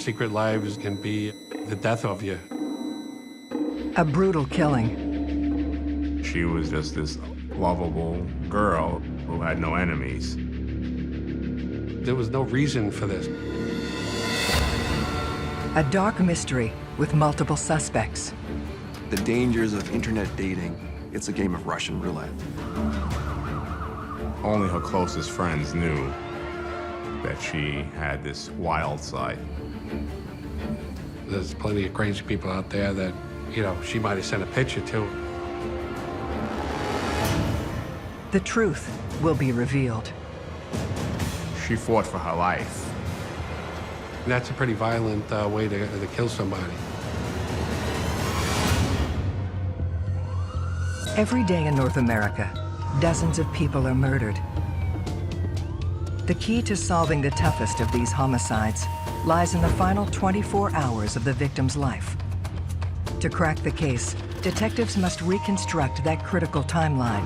secret lives can be the death of you. A brutal killing. She was just this lovable girl who had no enemies. There was no reason for this. A dark mystery with multiple suspects. The dangers of internet dating, it's a game of Russian roulette. Only her closest friends knew that she had this wild side. There's plenty of crazy people out there that, you know, she might have sent a picture to. The truth will be revealed. She fought for her life. And that's a pretty violent way to kill somebody. Every day in North America, dozens of people are murdered. The key to solving the toughest of these homicides lies in the final 24 hours of the victim's life. To crack the case, detectives must reconstruct that critical timeline.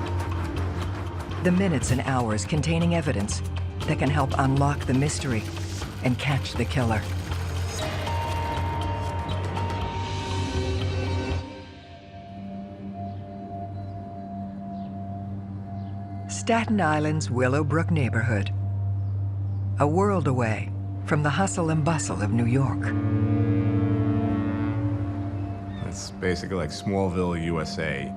The minutes and hours containing evidence that can help unlock the mystery and catch the killer. Staten Island's Willowbrook neighborhood. A world away from the hustle and bustle of New York. It's basically like Smallville, USA.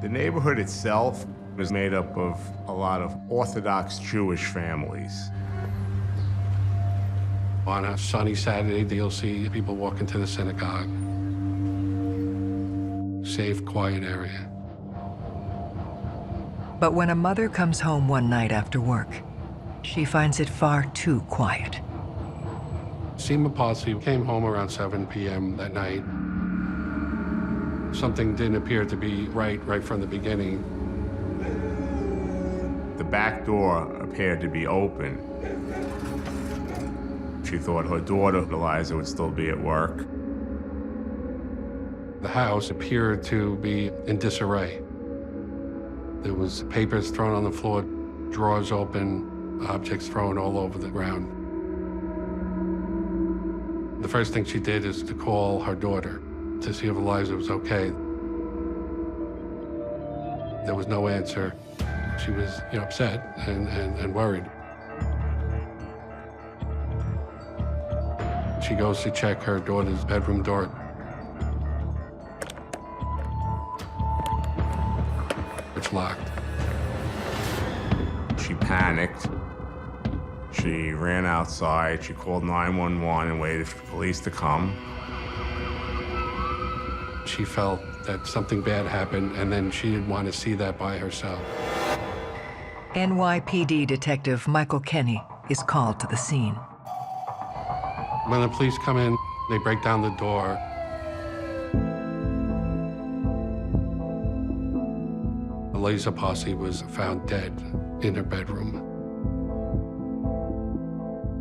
The neighborhood itself is made up of a lot of Orthodox Jewish families. On a sunny Saturday, you'll see people walking to the synagogue. Safe, quiet area. But when a mother comes home one night after work, she finds it far too quiet. Seema Posse came home around 7 p.m. that night. Something didn't appear to be right from the beginning. The back door appeared to be open. She thought her daughter, Eliza, would still be at work. The house appeared to be in disarray. There was papers thrown on the floor, drawers open, objects thrown all over the ground. The first thing she did is to call her daughter to see if Eliza was okay. There was no answer. She was, upset and worried. She goes to check her daughter's bedroom door. It's locked. She panicked. She ran outside. She called 911 and waited for the police to come. She felt that something bad happened, and then she didn't want to see that by herself. NYPD Detective Michael Kenny is called to the scene. When the police come in, they break down the door. Eliza Posse was found dead in her bedroom.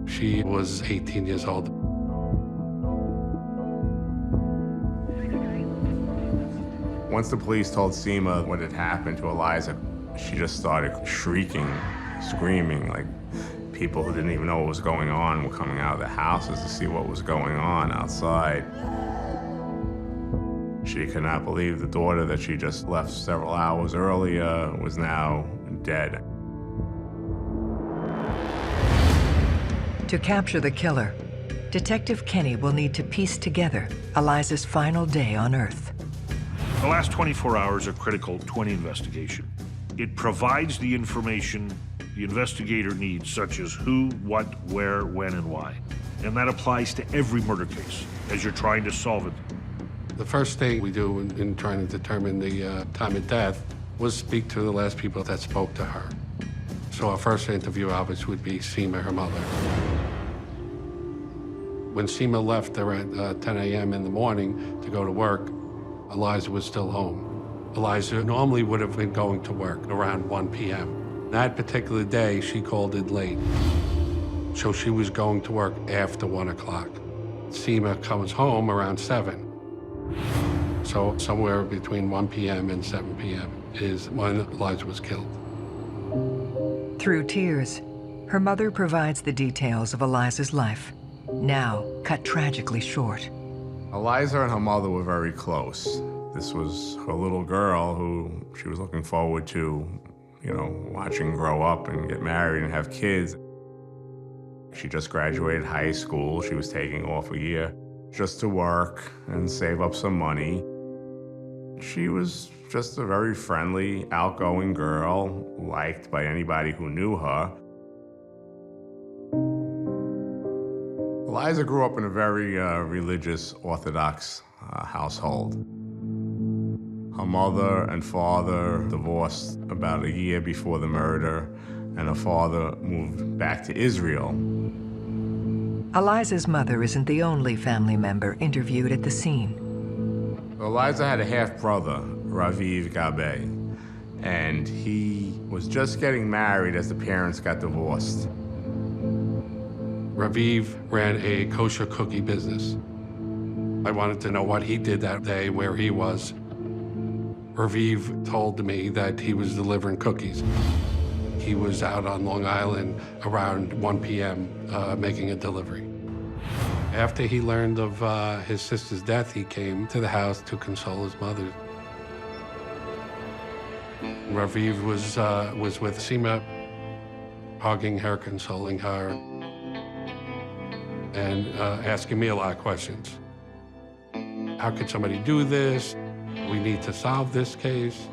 She was 18 years old. Once the police told Seema what had happened to Eliza, she just started shrieking, screaming, like people who didn't even know what was going on were coming out of the houses to see what was going on outside. She could not believe the daughter that she just left several hours earlier was now dead. To capture the killer, Detective Kenny will need to piece together Eliza's final day on Earth. The last 24 hours are critical to any investigation. It provides the information the investigator needs, such as who, what, where, when, and why. And that applies to every murder case as you're trying to solve it. The first thing we do in trying to determine the time of death was speak to the last people that spoke to her. So our first interview, obviously, would be Seema, her mother. When Seema left around 10 a.m. in the morning to go to work, Eliza was still home. Eliza normally would have been going to work around 1 p.m. That particular day, she called it late. So she was going to work after 1 o'clock. Seema comes home around 7. So somewhere between 1 p.m. and 7 p.m. is when Eliza was killed. Through tears, her mother provides the details of Eliza's life. now cut tragically short. Eliza and her mother were very close. This was her little girl who she was looking forward to, watching grow up and get married and have kids. She just graduated high school. She was taking off a year just to work and save up some money. She was just a very friendly, outgoing girl, liked by anybody who knew her. Eliza grew up in a very religious, Orthodox household. Her mother and father divorced about a year before the murder, and her father moved back to Israel. Eliza's mother isn't the only family member interviewed at the scene. Eliza had a half-brother, Raviv Gabe, and he was just getting married as the parents got divorced. Raviv ran a kosher cookie business. I wanted to know what he did that day, where he was. Raviv told me that he was delivering cookies. He was out on Long Island around 1 p.m. Making a delivery. After he learned of his sister's death, he came to the house to console his mother. Raviv was with Seema, hugging her, consoling her, and asking me a lot of questions. How could somebody do this? We need to solve this case.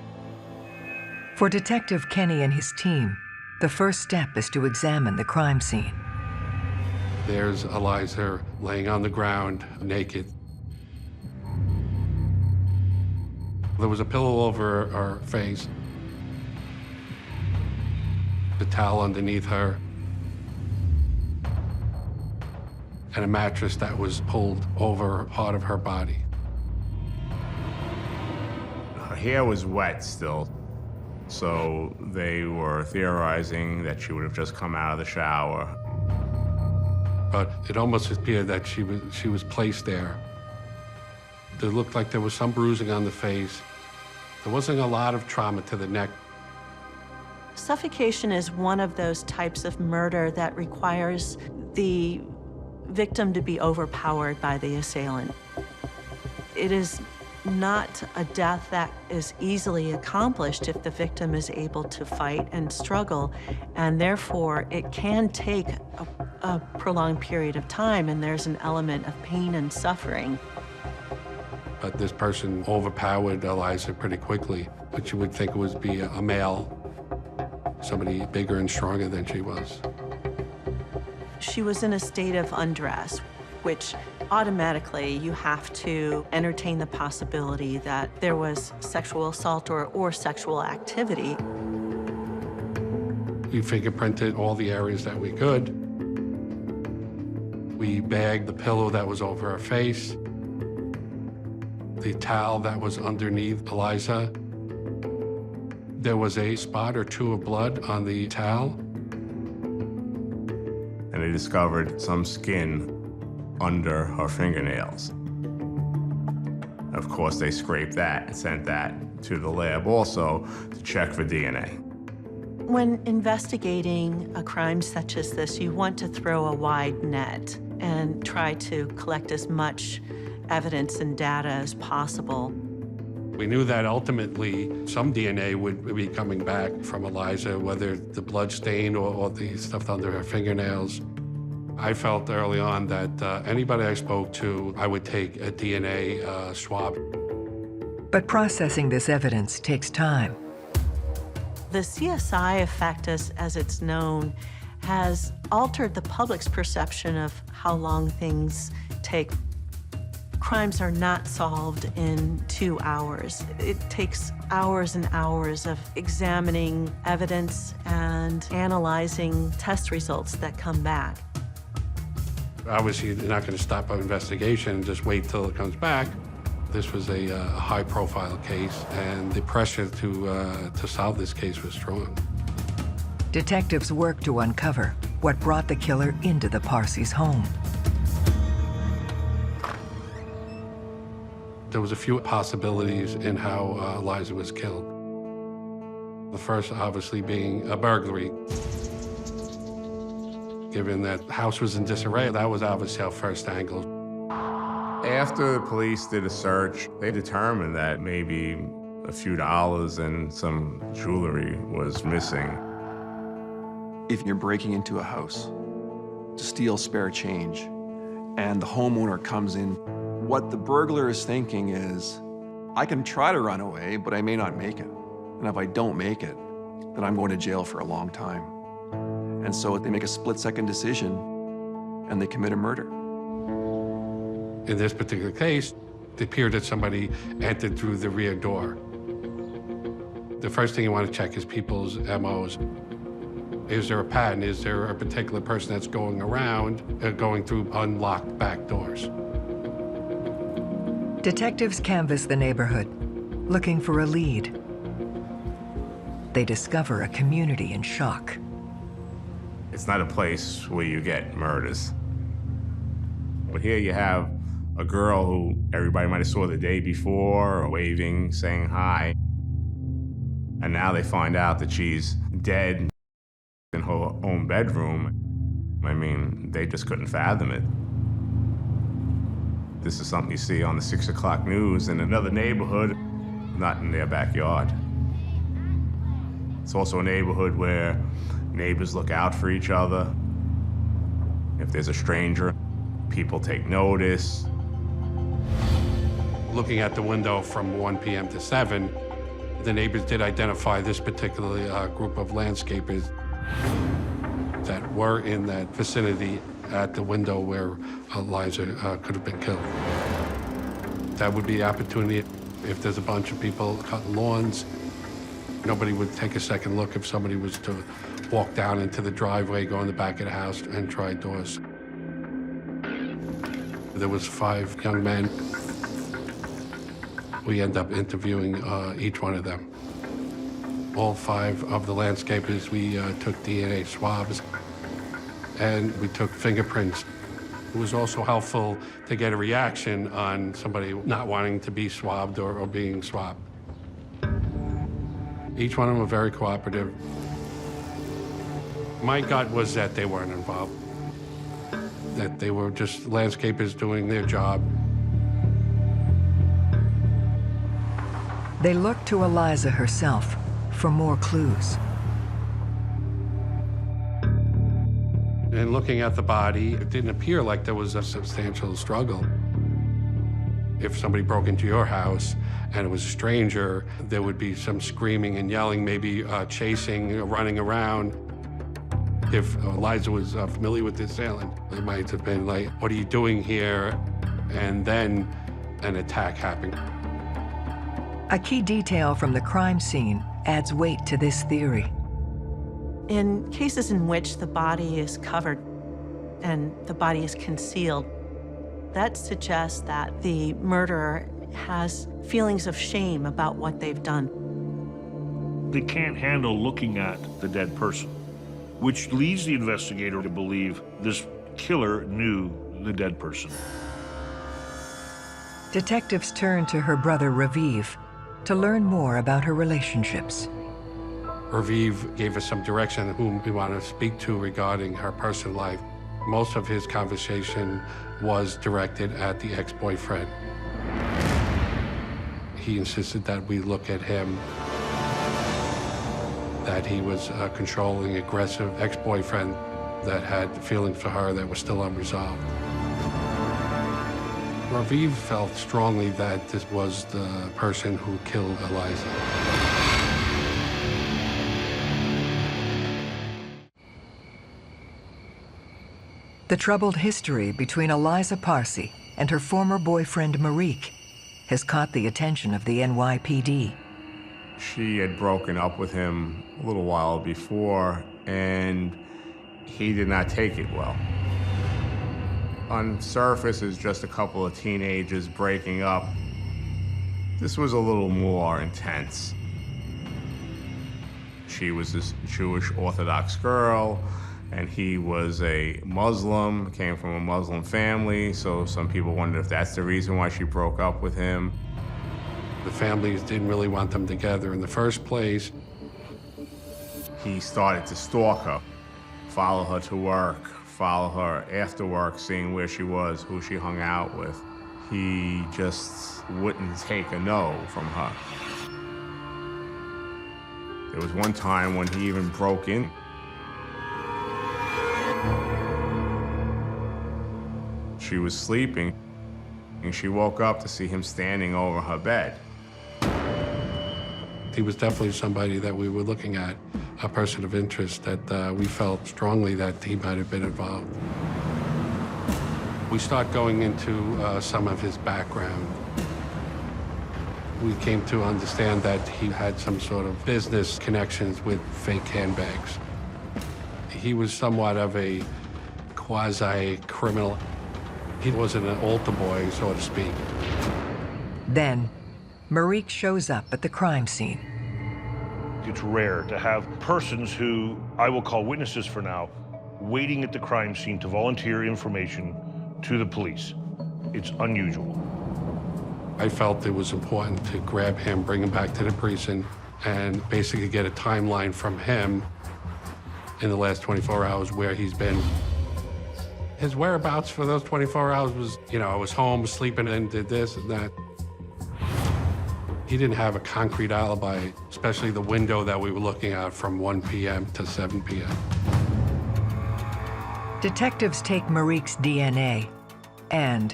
For Detective Kenny and his team, the first step is to examine the crime scene. There's Eliza laying on the ground, naked. There was a pillow over her face, a towel underneath her, and a mattress that was pulled over part of her body. Her hair was wet still, so they were theorizing that she would have just come out of the shower. But it almost appeared that she was placed there. It looked like there was some bruising on the face. There wasn't a lot of trauma to the neck. Suffocation is one of those types of murder that requires the victim to be overpowered by the assailant. It is not a death that is easily accomplished if the victim is able to fight and struggle, and therefore it can take a prolonged period of time, and there's an element of pain and suffering. But this person overpowered Eliza pretty quickly, but you would think it would be a male, somebody bigger and stronger than she was. She was in a state of undress, which automatically you have to entertain the possibility that there was sexual assault or sexual activity. We fingerprinted all the areas that we could. We bagged the pillow that was over her face, the towel that was underneath Eliza. There was a spot or two of blood on the towel. And they discovered some skin under her fingernails. Of course, they scraped that and sent that to the lab also to check for DNA. When investigating a crime such as this, you want to throw a wide net and try to collect as much evidence and data as possible. We knew that ultimately some DNA would be coming back from Eliza, whether the blood stain or the stuff under her fingernails. I felt early on that anybody I spoke to, I would take a DNA swab. But processing this evidence takes time. The CSI effect, as it's known, has altered the public's perception of how long things take. Crimes are not solved in 2 hours. It takes hours and hours of examining evidence and analyzing test results that come back. Obviously, you're not going to stop an investigation and just wait till it comes back. This was a high-profile case, and the pressure to solve this case was strong. Detectives work to uncover what brought the killer into the Parsees' home. There was a few possibilities in how Eliza was killed. The first, obviously, being a burglary. Given that the house was in disarray, that was obviously our first angle. After the police did a search, they determined that maybe a few dollars and some jewelry was missing. If you're breaking into a house to steal spare change and the homeowner comes in, what the burglar is thinking is, I can try to run away, but I may not make it. And if I don't make it, then I'm going to jail for a long time. And so they make a split-second decision and they commit a murder. In this particular case, it appeared that somebody entered through the rear door. The first thing you want to check is people's MOs. Is there a pattern? Is there a particular person that's going around, going through unlocked back doors? Detectives canvass the neighborhood, looking for a lead. They discover a community in shock. It's not a place where you get murders. But here you have a girl who everybody might have saw the day before, waving, saying hi. And now they find out that she's dead in her own bedroom. I mean, they just couldn't fathom it. This is something you see on the 6 o'clock news in another neighborhood, not in their backyard. It's also a neighborhood where neighbors look out for each other. If there's a stranger, people take notice. Looking at the window from 1 p.m. to 7, the neighbors did identify this particular group of landscapers that were in that vicinity at the window where Eliza could have been killed. That would be the opportunity if there's a bunch of people cutting lawns. Nobody would take a second look if somebody was to walk down into the driveway, go in the back of the house, and try doors. There was 5 young men. We end up interviewing each one of them. All 5 of the landscapers, we took DNA swabs, and we took fingerprints. It was also helpful to get a reaction on somebody not wanting to be swabbed or being swabbed. Each one of them were very cooperative. My gut was that they weren't involved, that they were just landscapers doing their job. They look to Eliza herself for more clues. And looking at the body, it didn't appear like there was a substantial struggle. If somebody broke into your house and it was a stranger, there would be some screaming and yelling, maybe chasing, running around. If Eliza was familiar with the assailant, it might have been like, what are you doing here? And then an attack happened. A key detail from the crime scene adds weight to this theory. In cases in which the body is covered and the body is concealed, that suggests that the murderer has feelings of shame about what they've done. They can't handle looking at the dead person, which leads the investigator to believe this killer knew the dead person. Detectives turn to her brother Raviv to learn more about her relationships. Raviv gave us some direction on whom we want to speak to regarding her personal life. Most of his conversation was directed at the ex-boyfriend. He insisted that we look at him, that he was a controlling, aggressive ex-boyfriend that had feelings for her that were still unresolved. Raviv felt strongly that this was the person who killed Eliza. The troubled history between Eliza Parsi and her former boyfriend Marique has caught the attention of the NYPD. She had broken up with him a little while before, and he did not take it well. On surface, it's just a couple of teenagers breaking up. This was a little more intense. She was this Jewish Orthodox girl, and he was a Muslim, came from a Muslim family, so some people wondered if that's the reason why she broke up with him. The families didn't really want them together in the first place. He started to stalk her, follow her to work, follow her after work, seeing where she was, who she hung out with. He just wouldn't take a no from her. There was one time when he even broke in. She was sleeping, and she woke up to see him standing over her bed. He was definitely somebody that we were looking at, a person of interest that we felt strongly that he might have been involved. We start going into some of his background. We came to understand that he had some sort of business connections with fake handbags. He was somewhat of a quasi-criminal. He wasn't an altar boy, so to speak. Then, Marique shows up at the crime scene. It's rare to have persons who I will call witnesses for now, waiting at the crime scene to volunteer information to the police. It's unusual. I felt it was important to grab him, bring him back to the precinct, and basically get a timeline from him in the last 24 hours where he's been. His whereabouts for those 24 hours was, I was home, sleeping, and did this and that. He didn't have a concrete alibi, especially the window that we were looking at from 1 p.m. to 7 p.m. Detectives take Marique's DNA and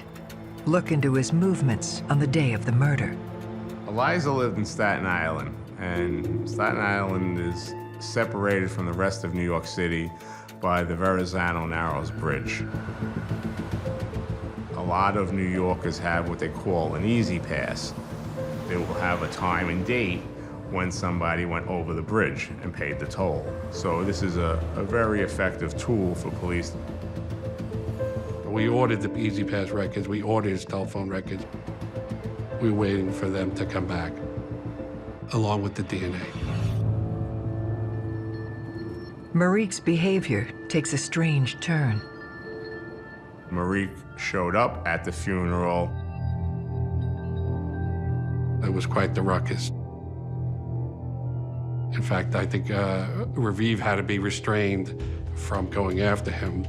look into his movements on the day of the murder. Eliza lived in Staten Island, and Staten Island is separated from the rest of New York City by the Verrazano Narrows Bridge. A lot of New Yorkers have what they call an easy pass. They will have a time and date when somebody went over the bridge and paid the toll. So this is a very effective tool for police. We ordered the Easy Pass records, we ordered his telephone records. We were waiting for them to come back, along with the DNA. Marique's behavior takes a strange turn. Marique showed up at the funeral. It was quite the ruckus. In fact, I think Raviv had to be restrained from going after him.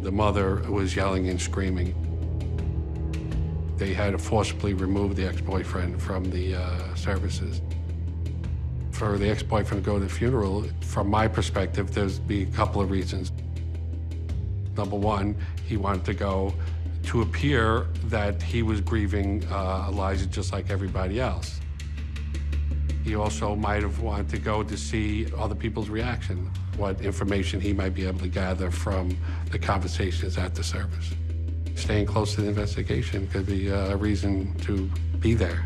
The mother was yelling and screaming. They had to forcibly remove the ex-boyfriend from the services. For the ex-boyfriend to go to the funeral, from my perspective, there's be a couple of reasons. Number one, he wanted to go to appear that he was grieving Eliza just like everybody else. He also might have wanted to go to see other people's reaction, what information he might be able to gather from the conversations at the service. Staying close to the investigation could be a reason to be there.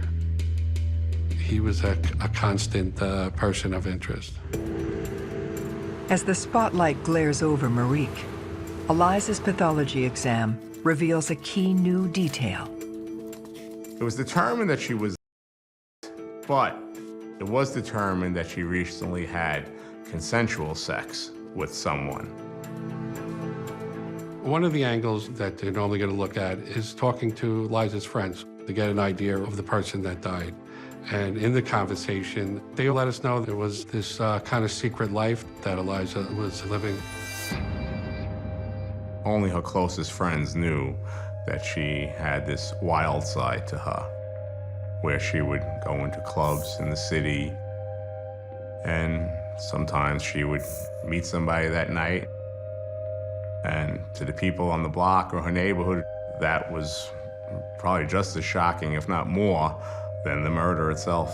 He was a constant person of interest. As the spotlight glares over Marique, Eliza's pathology exam reveals a key new detail. It was determined that she was, but it was determined that she recently had consensual sex with someone. One of the angles that they're normally going to look at is talking to Eliza's friends to get an idea of the person that died. And in the conversation, they let us know there was this kind of secret life that Eliza was living. Only her closest friends knew that she had this wild side to her, where she would go into clubs in the city, and sometimes she would meet somebody that night. And to the people on the block or her neighborhood, that was probably just as shocking, if not more, than the murder itself.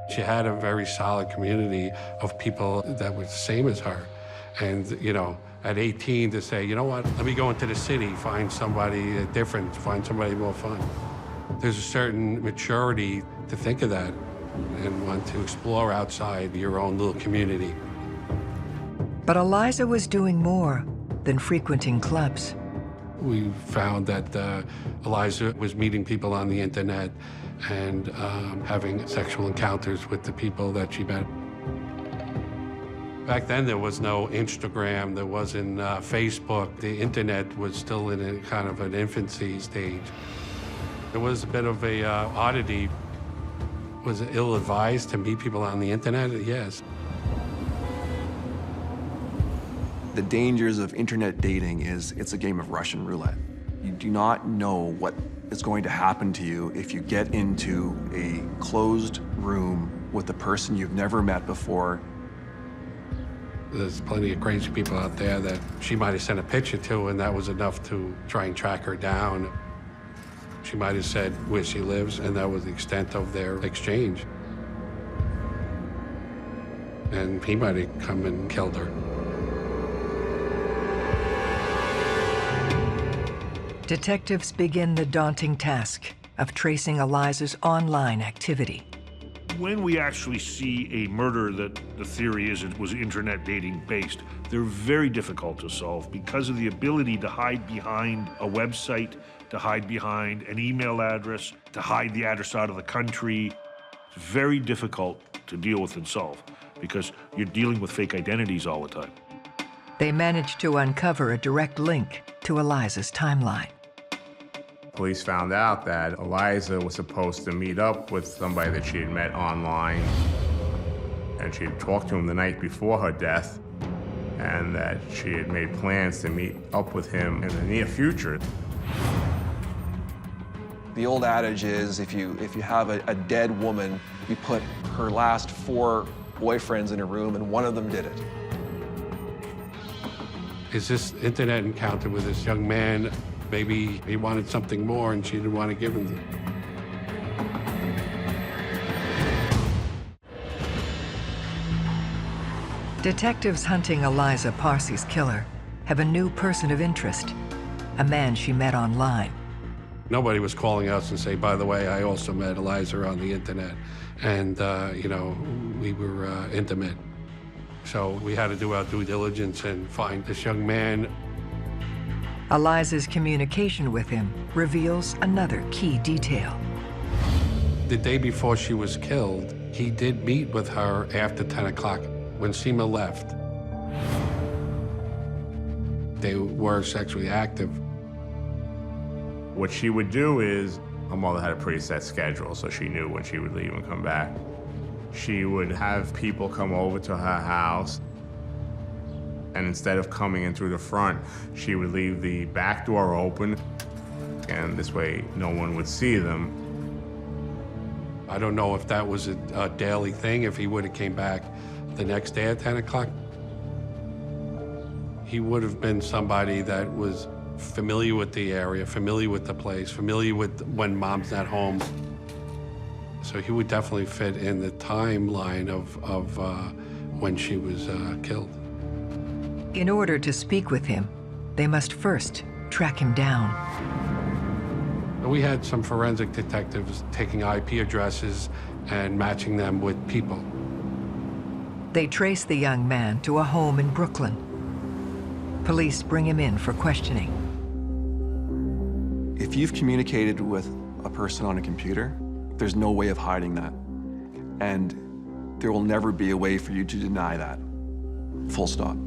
She had a very solid community of people that were the same as her. And, at 18 to say, you know what, let me go into the city, find somebody different, find somebody more fun. There's a certain maturity to think of that and want to explore outside your own little community. But Eliza was doing more than frequenting clubs. We found that Eliza was meeting people on the internet and having sexual encounters with the people that she met. Back then, there was no Instagram, there wasn't Facebook. The internet was still in a kind of an infancy stage. It was a bit of a oddity. Was it ill-advised to meet people on the internet? Yes. The dangers of internet dating is it's a game of Russian roulette. You do not know what is going to happen to you if you get into a closed room with a person you've never met before. There's plenty of crazy people out there that she might have sent a picture to, and that was enough to try and track her down. She might have said where she lives, and that was the extent of their exchange. And he might have come and killed her. Detectives begin the daunting task of tracing Eliza's online activity. When we actually see a murder that the theory is it was internet dating based, they're very difficult to solve because of the ability to hide behind a website, to hide behind an email address, to hide the address out of the country. It's very difficult to deal with and solve because you're dealing with fake identities all the time. They manage to uncover a direct link to Eliza's timeline. Police found out that Eliza was supposed to meet up with somebody that she had met online, and she had talked to him the night before her death, and that she had made plans to meet up with him in the near future. The old adage is if you have a dead woman, you put her last 4 boyfriends in a room and one of them did it. Is this internet encounter with this young man, maybe he wanted something more and she didn't want to give him it? Detectives hunting Eliza Parsi's killer have a new person of interest, a man she met online. Nobody was calling us and say, by the way, I also met Eliza on the internet, and we were intimate. So we had to do our due diligence and find this young man. Eliza's communication with him reveals another key detail. The day before she was killed, he did meet with her after 10 o'clock when Seema left. They were sexually active. What she would do is, her mother had a pretty set schedule, so she knew when she would leave and come back. She would have people come over to her house, and instead of coming in through the front, she would leave the back door open, and this way no one would see them. I don't know if that was a daily thing, if he would have came back the next day at 10 o'clock. He would have been somebody that was familiar with the area, familiar with the place, familiar with when mom's not home. So he would definitely fit in the timeline of when she was killed. In order to speak with him, they must first track him down. We had some forensic detectives taking IP addresses and matching them with people. They trace the young man to a home in Brooklyn. Police bring him in for questioning. If you've communicated with a person on a computer, there's no way of hiding that. And there will never be a way for you to deny that. Full stop.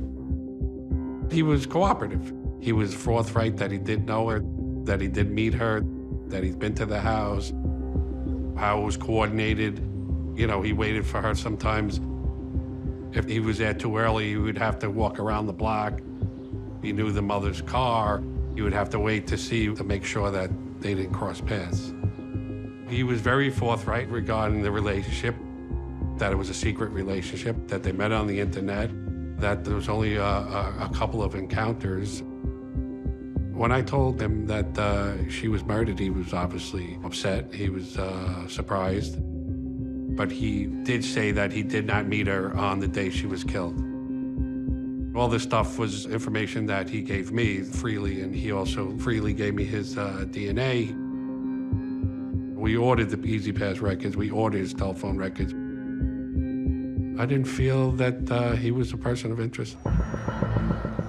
He was cooperative. He was forthright that he did know her, that he did meet her, that he'd been to the house, how it was coordinated. You know, he waited for her sometimes. If he was there too early, he would have to walk around the block. He knew the mother's car. He would have to wait to see to make sure that they didn't cross paths. He was very forthright regarding the relationship, that it was a secret relationship, that they met on the internet, that there was only a couple of encounters. When I told him that she was murdered, he was obviously upset. He was surprised. But he did say that he did not meet her on the day she was killed. All this stuff was information that he gave me freely, and he also freely gave me his DNA. We ordered the Easy Pass records. We ordered his telephone records. I didn't feel that he was a person of interest.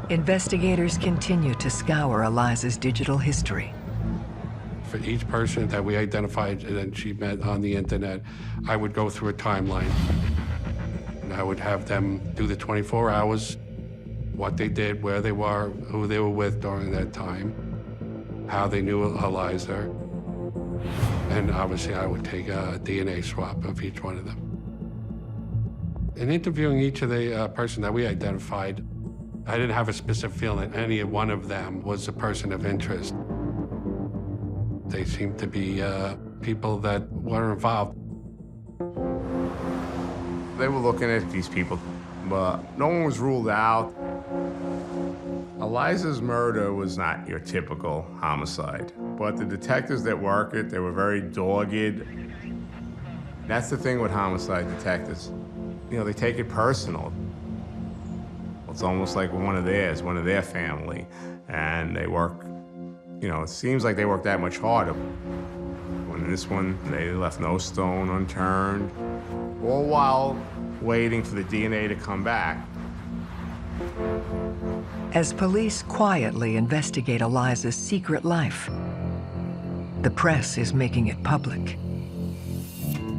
Investigators continue to scour Eliza's digital history. For each person that we identified and she met on the internet, I would go through a timeline. And I would have them do the 24 hours, what they did, where they were, who they were with during that time, how they knew Eliza. And obviously I would take a DNA swab of each one of them. In interviewing each of the person that we identified, I didn't have a specific feeling that any one of them was a person of interest. They seemed to be people that were involved. They were looking at these people, but no one was ruled out. Eliza's murder was not your typical homicide, but the detectives that work it, they were very dogged. That's the thing with homicide detectives. You know, they take it personal. It's almost like one of theirs, one of their family, and they work, you know, it seems like they work that much harder. When this one, they left no stone unturned, all while waiting for the DNA to come back. As police quietly investigate Eliza's secret life, the press is making it public.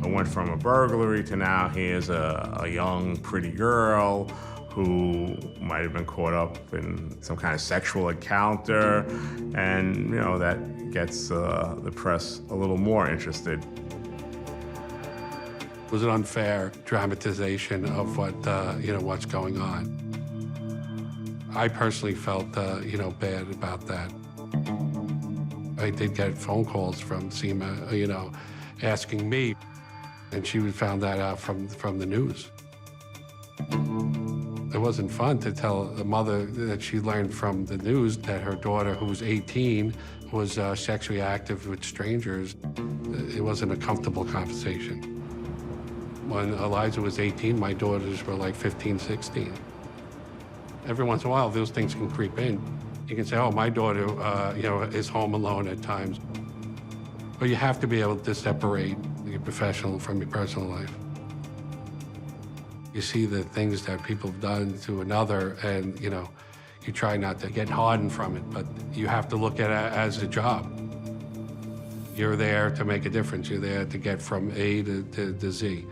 I went from a burglary to now here's a young, pretty girl who might have been caught up in some kind of sexual encounter, and you know that gets the press a little more interested. It was an unfair dramatization of what what's going on. I personally felt bad about that. I did get phone calls from Seema, asking me, and she found that out from the news. It wasn't fun to tell the mother that she learned from the news that her daughter, who was 18, was sexually active with strangers. It wasn't a comfortable conversation. When Eliza was 18, my daughters were like 15, 16. Every once in a while, those things can creep in. You can say, oh, my daughter, is home alone at times. But you have to be able to separate your professional from your personal life. You see the things that people have done to another, and, you try not to get hardened from it, but you have to look at it as a job. You're there to make a difference. You're there to get from A to Z,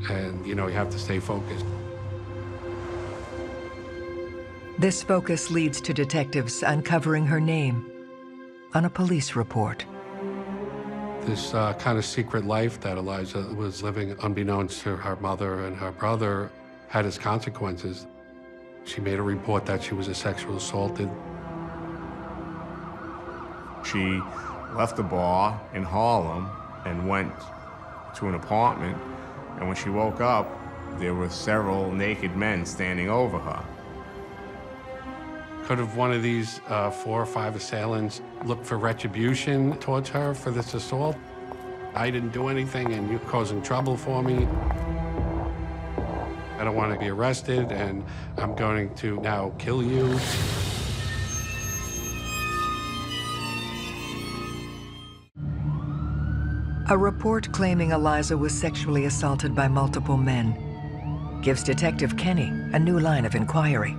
and, you have to stay focused. This focus leads to detectives uncovering her name on a police report. This kind of secret life that Eliza was living, unbeknownst to her mother and her brother, had its consequences. She made a report that she was sexually assaulted. She left the bar in Harlem and went to an apartment, and when she woke up, there were several naked men standing over her. Could have one of these 4 or 5 assailants looked for retribution towards her for this assault? I didn't do anything, and you're causing trouble for me. I don't want to be arrested, and I'm going to now kill you. A report claiming Eliza was sexually assaulted by multiple men gives Detective Kenny a new line of inquiry.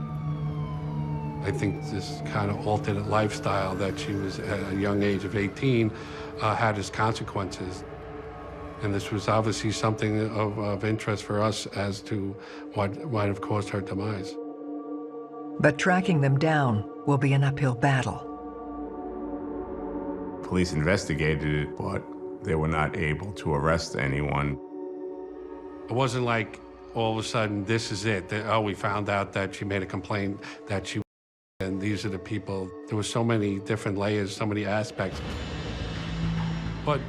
I think this kind of alternate lifestyle that she was at a young age of 18 had its consequences. And this was obviously something of interest for us as to what might have caused her demise. But tracking them down will be an uphill battle. Police investigated it, but they were not able to arrest anyone. It wasn't like all of a sudden, this is it. We found out that she made a complaint that she, and these are the people. There were so many different layers, so many aspects. But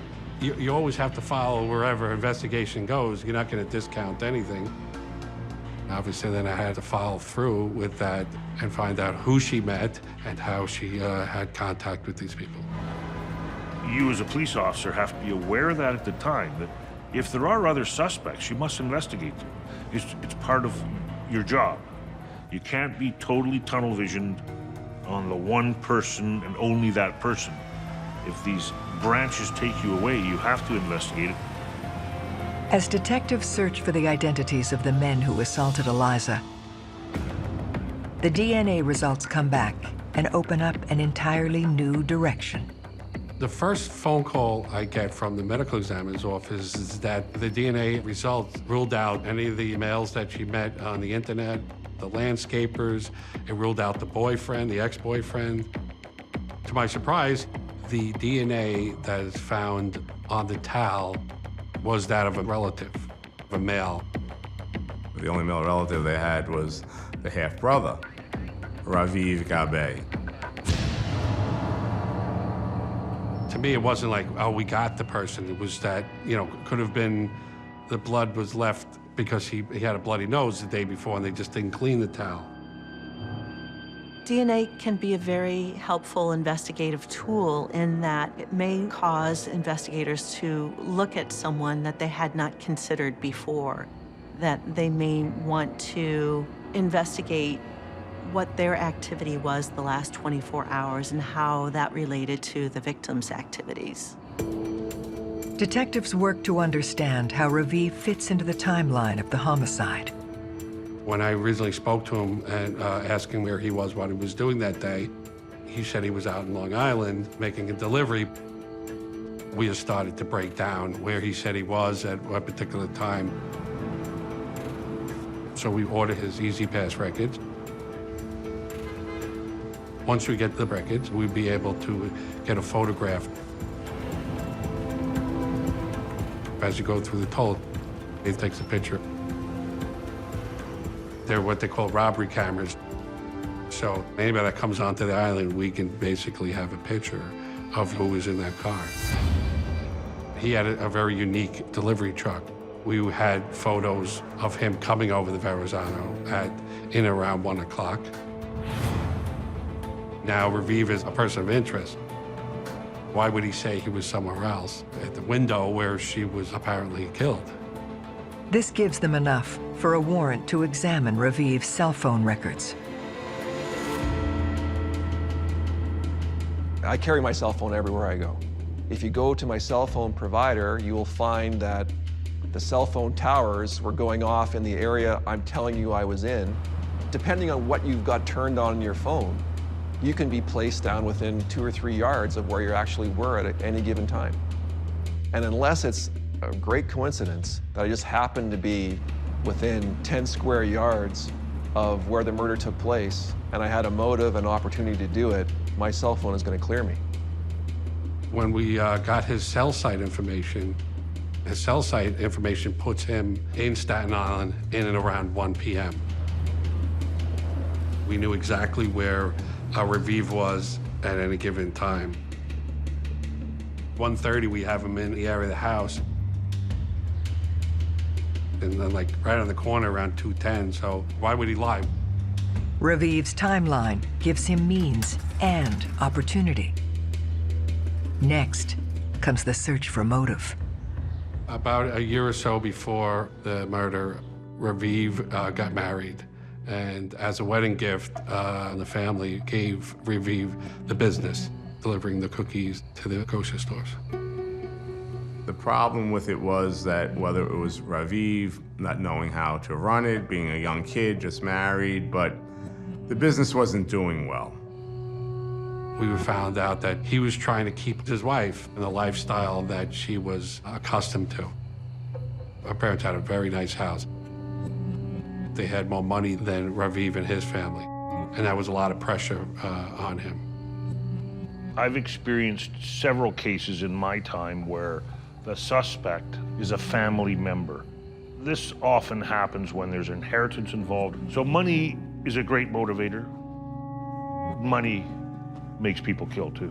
you always have to follow wherever investigation goes. You're not going to discount anything. Obviously, then I had to follow through with that and find out who she met and how she had contact with these people. You as a police officer have to be aware of that at the time, that if there are other suspects, you must investigate them. It's part of your job. You can't be totally tunnel visioned on the one person and only that person. If these branches take you away, you have to investigate it. As detectives search for the identities of the men who assaulted Eliza, the DNA results come back and open up an entirely new direction. The first phone call I get from the medical examiner's office is that the DNA results ruled out any of the males that she met on the internet, the landscapers. It ruled out the boyfriend, the ex-boyfriend. To my surprise, the DNA that is found on the towel was that of a relative, of a male. The only male relative they had was the half-brother. Raviv Gabe. To me, it wasn't like, oh, we got the person. It was that, could have been the blood was left because he had a bloody nose the day before and they just didn't clean the towel. DNA can be a very helpful investigative tool in that it may cause investigators to look at someone that they had not considered before, that they may want to investigate what their activity was the last 24 hours and how that related to the victim's activities. Detectives work to understand how Raviv fits into the timeline of the homicide. When I originally spoke to him and asked him where he was, what he was doing that day, he said he was out in Long Island making a delivery. We just started to break down where he said he was at what particular time. So we ordered his Easy Pass records. Once we get the records, we'd be able to get a photograph. As you go through the toll, he takes a picture. They're what they call robbery cameras. So anybody that comes onto the island, we can basically have a picture of who was in that car. He had a very unique delivery truck. We had photos of him coming over the Verrazano in around 1 o'clock. Now, Raviv is a person of interest. Why would he say he was somewhere else at the window where she was apparently killed? This gives them enough for a warrant to examine Raviv's cell phone records. I carry my cell phone everywhere I go. If you go to my cell phone provider, you will find that the cell phone towers were going off in the area I'm telling you I was in. Depending on what you've got turned on your phone, you can be placed down within 2 or 3 yards of where you actually were at any given time. And unless it's a great coincidence that I just happened to be within 10 square yards of where the murder took place, and I had a motive and opportunity to do it, my cell phone is going to clear me. When we got his cell site information puts him in Staten Island in and around 1 p.m. We knew exactly where Raviv was at any given time. 1:30, we have him in the area of the house. And then right on the corner around 2:10, so why would he lie? Raviv's timeline gives him means and opportunity. Next comes the search for motive. About a year or so before the murder, Raviv got married. And as a wedding gift, the family gave Raviv the business, delivering the cookies to the grocery stores. The problem with it was that whether it was Raviv not knowing how to run it, being a young kid, just married, but the business wasn't doing well. We found out that he was trying to keep his wife in the lifestyle that she was accustomed to. Our parents had a very nice house. They had more money than Raviv and his family, and that was a lot of pressure on him. I've experienced several cases in my time where the suspect is a family member. This often happens when there's inheritance involved. So money is a great motivator. Money makes people kill too.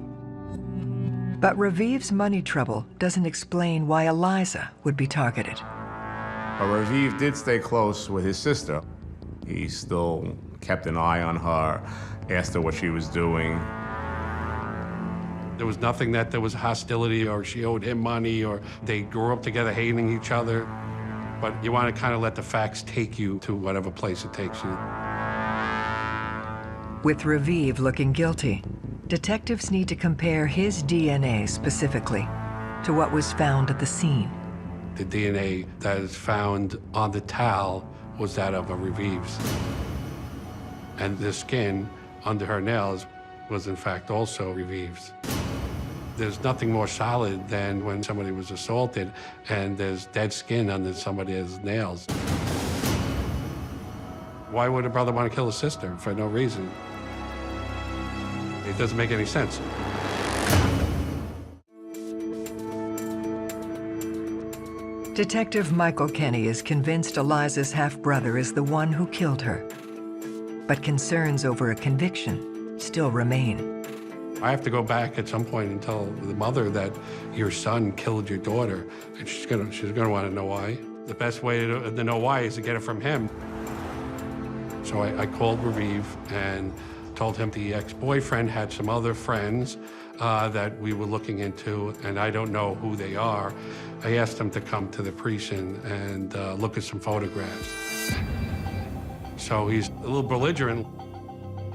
But Raviv's money trouble doesn't explain why Eliza would be targeted. But Raviv did stay close with his sister. He still kept an eye on her, asked her what she was doing. There was nothing that there was hostility or she owed him money or they grew up together hating each other. But you want to kind of let the facts take you to whatever place it takes you. With Raviv looking guilty, detectives need to compare his DNA specifically to what was found at the scene. The DNA that is found on the towel was that of a Raviv's. And the skin under her nails was in fact also Raviv's. There's nothing more solid than when somebody was assaulted and there's dead skin under somebody's nails. Why would a brother want to kill his sister for no reason? It doesn't make any sense. Detective Michael Kenny is convinced Eliza's half-brother is the one who killed her. but concerns over a conviction still remain. I have to go back at some point and tell the mother that your son killed your daughter, and she's gonna want to know why. The best way to know why is to get it from him. So I called Raviv and told him the ex-boyfriend had some other friends that we were looking into, and I don't know who they are. I asked him to come to the precinct and look at some photographs. So he's a little belligerent.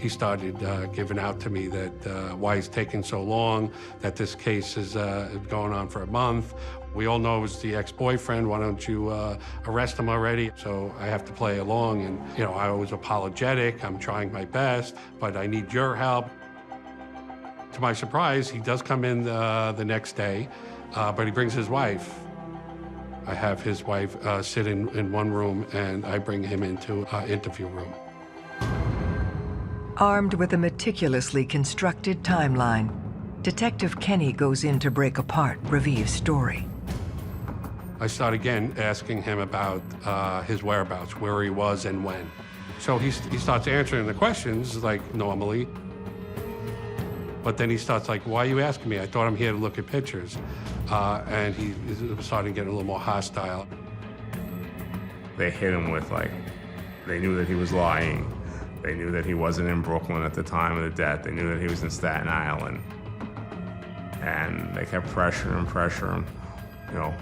He started giving out to me that why he's taking so long, that this case is going on for a month. We all know it was the ex-boyfriend. Why don't you arrest him already? So I have to play along, and I was apologetic. I'm trying my best, but I need your help. To my surprise, he does come in the next day, but he brings his wife. I have his wife sit in one room, and I bring him into an interview room. Armed with a meticulously constructed timeline, Detective Kenny goes in to break apart Raviv's story. I start again asking him about his whereabouts, where he was and when. So he starts answering the questions like normally. But then he starts like, why are you asking me? I thought I'm here to look at pictures. And he is starting getting a little more hostile. They hit him with they knew that he was lying. They knew that he wasn't in Brooklyn at the time of the death. They knew that he was in Staten Island. And they kept pressuring him.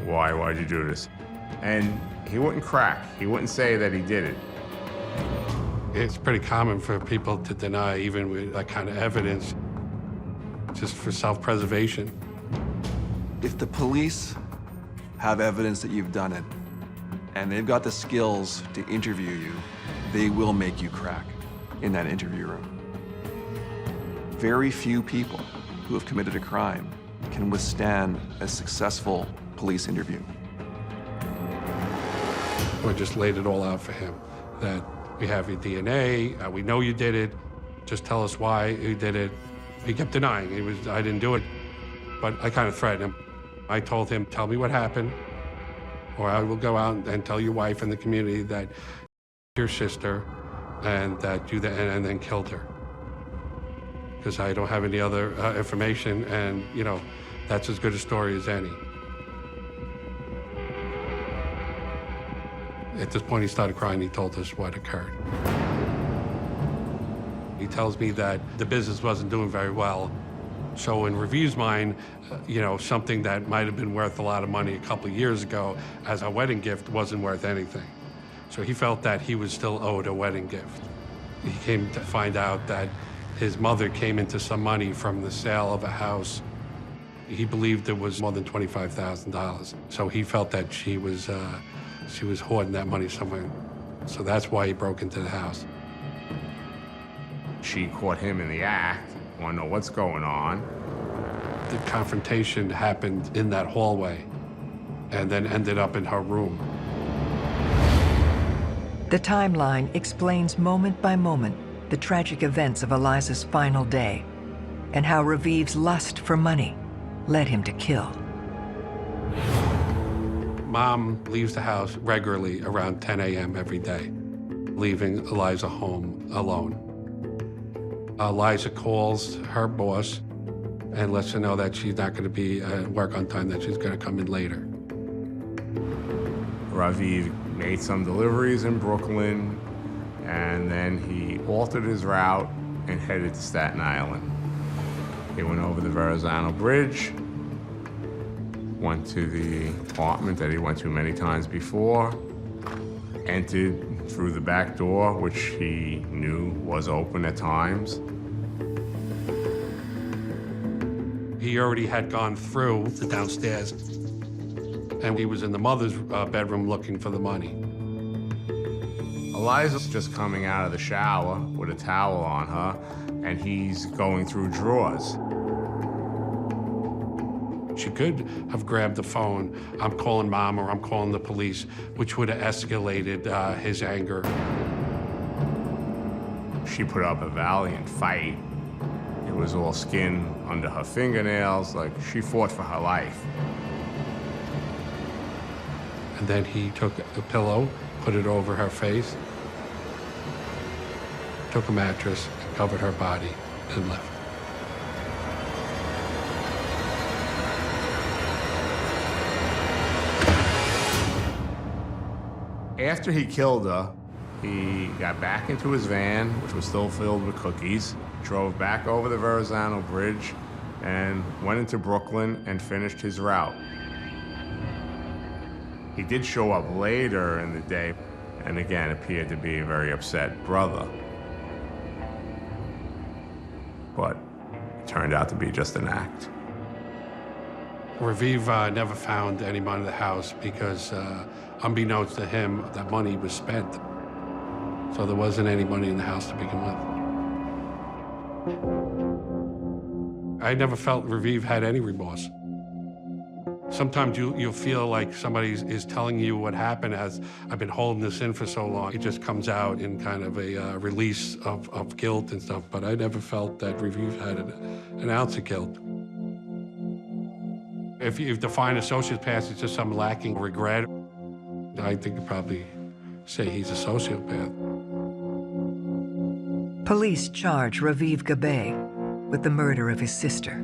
Why'd you do this? And he wouldn't crack. He wouldn't say that he did it. It's pretty common for people to deny even with that kind of evidence, just for self-preservation. If the police have evidence that you've done it, and they've got the skills to interview you, they will make you crack in that interview room. Very few people who have committed a crime can withstand a successful police interview. We just laid it all out for him, that we have your DNA, we know you did it, just tell us why you did it. He kept denying, I didn't do it, but I kind of threatened him. I told him, tell me what happened, or I will go out and tell your wife and the community that your sister and that you and then killed her. Because I don't have any other information, and that's as good a story as any. At this point, he started crying. He told us what occurred. He tells me that the business wasn't doing very well. So in Raviv's mind, something that might have been worth a lot of money a couple of years ago as a wedding gift wasn't worth anything. So he felt that he was still owed a wedding gift. He came to find out that his mother came into some money from the sale of a house. He believed it was more than $25,000. So he felt that she was hoarding that money somewhere. So that's why he broke into the house. She caught him in the act, want to know what's going on. The confrontation happened in that hallway and then ended up in her room. The timeline explains moment by moment the tragic events of Eliza's final day and how Raviv's lust for money led him to kill. Mom leaves the house regularly around 10 a.m. every day, leaving Eliza home alone. Eliza calls her boss and lets her know that she's not going to be at work on time, that she's going to come in later. Raviv made some deliveries in Brooklyn, and then he altered his route and headed to Staten Island. He went over the Verrazano Bridge, went to the apartment that he went to many times before, entered through the back door, which he knew was open at times. He already had gone through the downstairs, and he was in the mother's bedroom looking for the money. Eliza's just coming out of the shower with a towel on her, and he's going through drawers. She could have grabbed the phone, I'm calling Mom or I'm calling the police, which would have escalated his anger. She put up a valiant fight. It was all skin under her fingernails, like she fought for her life. And then he took a pillow, put it over her face, took a mattress, and covered her body, and left. After he killed her, he got back into his van, which was still filled with cookies, drove back over the Verrazano Bridge, and went into Brooklyn and finished his route. He did show up later in the day, and again appeared to be a very upset brother. But it turned out to be just an act. Raviv never found anyone in the house because, unbeknownst to him, that money was spent. So there wasn't any money in the house to begin with. I never felt Raviv had any remorse. Sometimes you'll feel like somebody is telling you what happened as I've been holding this in for so long. It just comes out in kind of a release of guilt and stuff, but I never felt that Raviv had an ounce of guilt. If you define a sociopath as just some lacking regret, I think you'd probably say he's a sociopath. Police charge Raviv Gabe with the murder of his sister.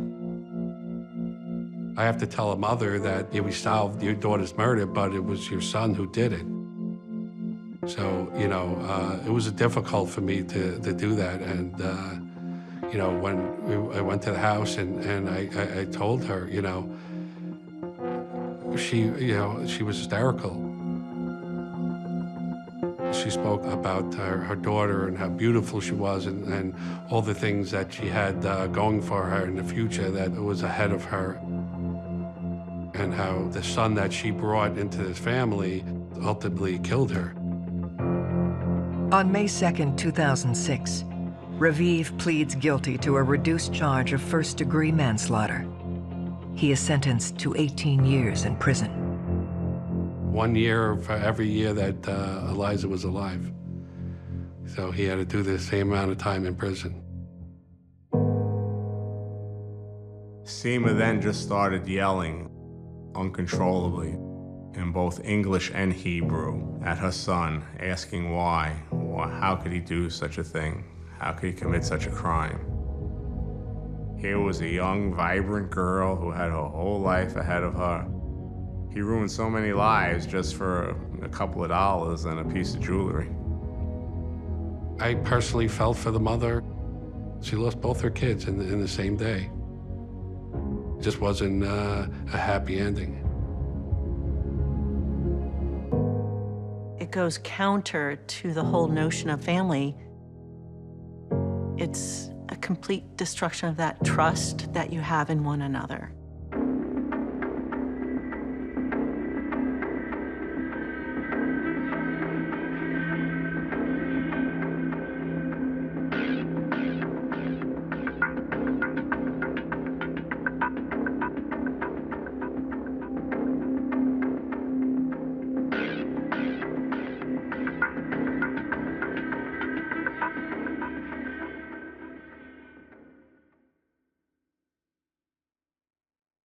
I have to tell a mother that we solved your daughter's murder, but it was your son who did it. So, it was difficult for me to do that. And, when I went to the house and I told her, she was hysterical. She spoke about her daughter and how beautiful she was and all the things that she had going for her in the future that was ahead of her. And how the son that she brought into this family ultimately killed her. On May 2nd, 2006, Raviv pleads guilty to a reduced charge of first-degree manslaughter. He is sentenced to 18 years in prison. 1 year for every year that Eliza was alive. So he had to do the same amount of time in prison. Seema then just started yelling uncontrollably in both English and Hebrew at her son, asking why, or how could he do such a thing? How could he commit such a crime? Here was a young, vibrant girl who had her whole life ahead of her. He ruined so many lives just for a couple of dollars and a piece of jewelry. I personally felt for the mother. She lost both her kids in the same day. It just wasn't a happy ending. It goes counter to the whole notion of family. It's a complete destruction of that trust that you have in one another.